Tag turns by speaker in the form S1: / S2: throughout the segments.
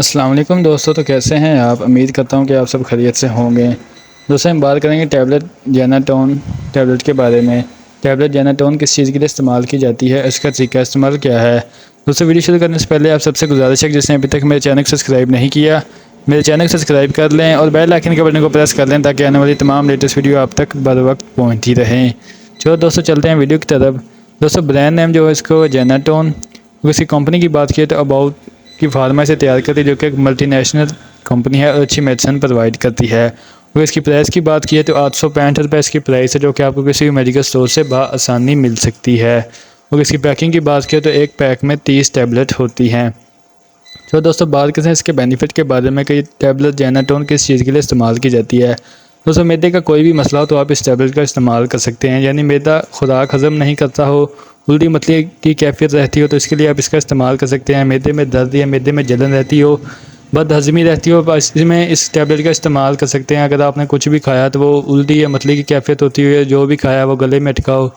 S1: अस्सलाम वालेकुम दोस्तों, तो कैसे हैं आप। उम्मीद करता हूं कि आप सब खैरियत से होंगे। दोस्तों हम बात करेंगे टैबलेट जेनाटोन टैबलेट के बारे में। टैबलेट जेनाटोन किस चीज़ के लिए इस्तेमाल की जाती है, इसका तरीका इस्तेमाल क्या है। दोस्तों वीडियो शुरू करने से पहले आप सबसे गुजारिश है जिसने अभी तक मेरे चैनल को सब्सक्राइब नहीं किया, मेरे चैनल को सब्सक्राइब कर लें और बेल आइकन के बटन को प्रेस कर लें ताकि आने वाली तमाम लेटेस्ट वीडियो आप तक बर वक्त पहुँचती रहें। चलो दोस्तों चलते हैं वीडियो की तरफ। दोस्तों ब्रांड नेम जो है इसको जेनाटोन, उसकी कंपनी की बात की तो अबाउट की फार्मा से तैयार करती है जो कि एक मल्टीनेशनल कंपनी है और अच्छी मेडिसिन प्रोवाइड करती है। और इसकी प्राइस की बात की है तो 865 रुपये इसकी प्राइस है जो कि आपको किसी भी मेडिकल स्टोर से बआसानी मिल सकती है। और इसकी पैकिंग की बात की तो एक पैक में 30 टैबलेट होती हैं। तो दोस्तों बात करते हैं इसके बेनिफिट के बारे में कि ये टैबलेट जेनाटोन किस चीज़ के लिए इस्तेमाल की जाती है। दोस्तों मैदे का कोई भी मसला हो तो आप इस टैबलेट का इस्तेमाल कर सकते हैं, यानी मैदा खुराक हज़म नहीं करता हो, उल्टी मतली की कैफियत रहती हो तो इसके लिए आप इसका इस्तेमाल कर सकते हैं। मैदे में दर्द या मैदे में जलन रहती हो, बदहज़मी रहती हो, इसमें इस टैबलेट का इस्तेमाल कर सकते हैं। अगर आपने कुछ भी खाया तो वो उल्टी या मतली की कैफियत होती है, जो भी खाया वो गले में अटका हो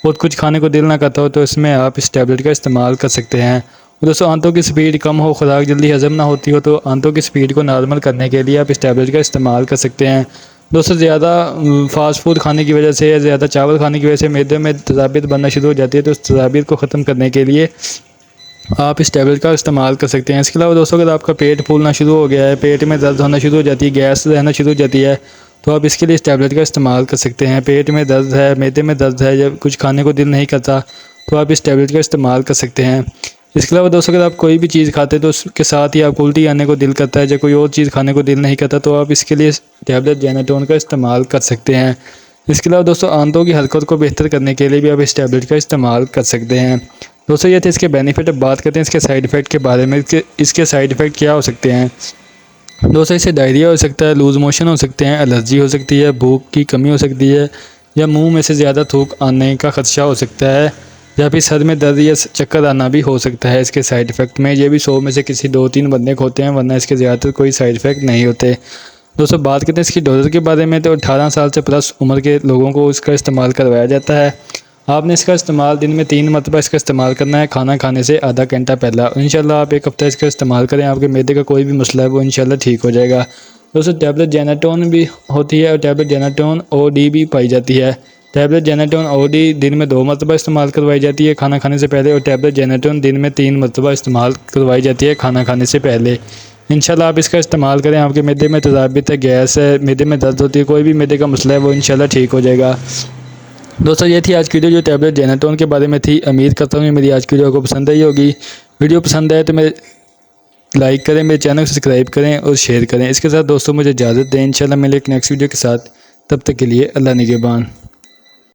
S1: और कुछ खाने को दिल ना करता हो तो इसमें आप इस टैबलेट का इस्तेमाल कर सकते हैं। दोस्तों आंतों की स्पीड कम हो, खुराक जल्दी हज़म ना होती हो तो आंतों की स्पीड को नॉर्मल करने के लिए आप इस टैबलेट का इस्तेमाल कर सकते हैं। दोस्तों ज़्यादा फास्ट फूड खाने की वजह से या ज़्यादा चावल खाने की वजह से मैदे में तेज़ाबियत बनना शुरू हो जाती है, तो उस तेज़ाबियत को ख़त्म करने के लिए आप इस टैबलेट का इस्तेमाल कर सकते हैं। इसके अलावा दोस्तों अगर आपका पेट फूलना शुरू हो गया है, पेट में दर्द होना शुरू हो जाती है, गैस रहना शुरू हो जाती है तो आप इसके लिए इस टैबलेट का इस्तेमाल कर सकते हैं। पेट में दर्द है, मैदे में दर्द है या कुछ खाने को दिल नहीं करता तो आप इस टैबलेट का इस्तेमाल कर सकते हैं। इसके अलावा दोस्तों अगर आप कोई भी चीज़ खाते हैं तो उसके साथ ही आपको उल्टी आने को दिल करता है या कोई और चीज़ खाने को दिल नहीं करता तो आप इसके लिए टैबलेट जेनाटोन का इस्तेमाल कर सकते हैं। इसके अलावा दोस्तों आंतों की हरकत को बेहतर करने के लिए भी आप इस टैबलेट का इस्तेमाल कर सकते हैं। दोस्तों ये थे इसके बेनिफिट। अब बात करते हैं इसके साइड इफ़ेक्ट के बारे में। इसके साइड इफ़ेक्ट क्या हो सकते हैं। दोस्तों इससे डायरिया हो सकता है, लूज़ मोशन हो सकते हैं, एलर्जी हो सकती है, भूख की कमी हो सकती है या मुंह में से ज़्यादा थूक आने का खदशा हो सकता है या फिर सर में दर्द या चक्कर आना भी हो सकता है। इसके साइड इफ़ेक्ट में ये भी 100 में से किसी 2-3 बंदे को होते हैं, वरना इसके ज़्यादातर कोई साइड इफ़ेक्ट नहीं होते। दोस्तों बात करते हैं इसकी डोज़ के बारे में तो 18 साल से प्लस उम्र के लोगों को इसका इस्तेमाल करवाया जाता है। आपने इसका इस्तेमाल दिन में 3 मरतबा इसका इस्तेमाल करना है, खाना खाने से आधा घंटा पहला। इंशाल्लाह आप 1 हफ़्ता इसका इस्तेमाल करें, आपके मैदे का कोई भी मसला है वो इंशाल्लाह ठीक हो जाएगा। दोस्तों टैबलेट जेनाटोन भी होती है और टैबलेट जेनाटोन OD भी पाई जाती है। टैबलेट जेनाटोन OD दिन में 2 मरतबा इस्तेमाल करवाई जाती है खाना खाने से पहले, और टैबलेट जेनाटोन दिन में 3 मरतबा इस्तेमाल करवाई जाती है खाना खाने से पहले। इंशाल्लाह आप इसका इस्तेमाल करें, आपके मैदे में तेज़ाबियत है, गैस है, मैदे में दर्द होती है, कोई भी मैदे का मसला है वो इंशाल्लाह ठीक हो जाएगा। दोस्तों ये थी आज की वीडियो जो टैबलेट जेनाटोन के बारे में थी। उम्मीद करता हूँ मेरी आज की वीडियो को पसंद आई होगी। वीडियो पसंद आए तो मेरे लाइक करें, मेरे चैनल को सब्सक्राइब करें और शेयर करें। इसके साथ दोस्तों मुझे इजाज़त दें, इंशाल्लाह मिले एक नेक्स्ट वीडियो के साथ। तब तक के लिए अल्लाह निगहबान।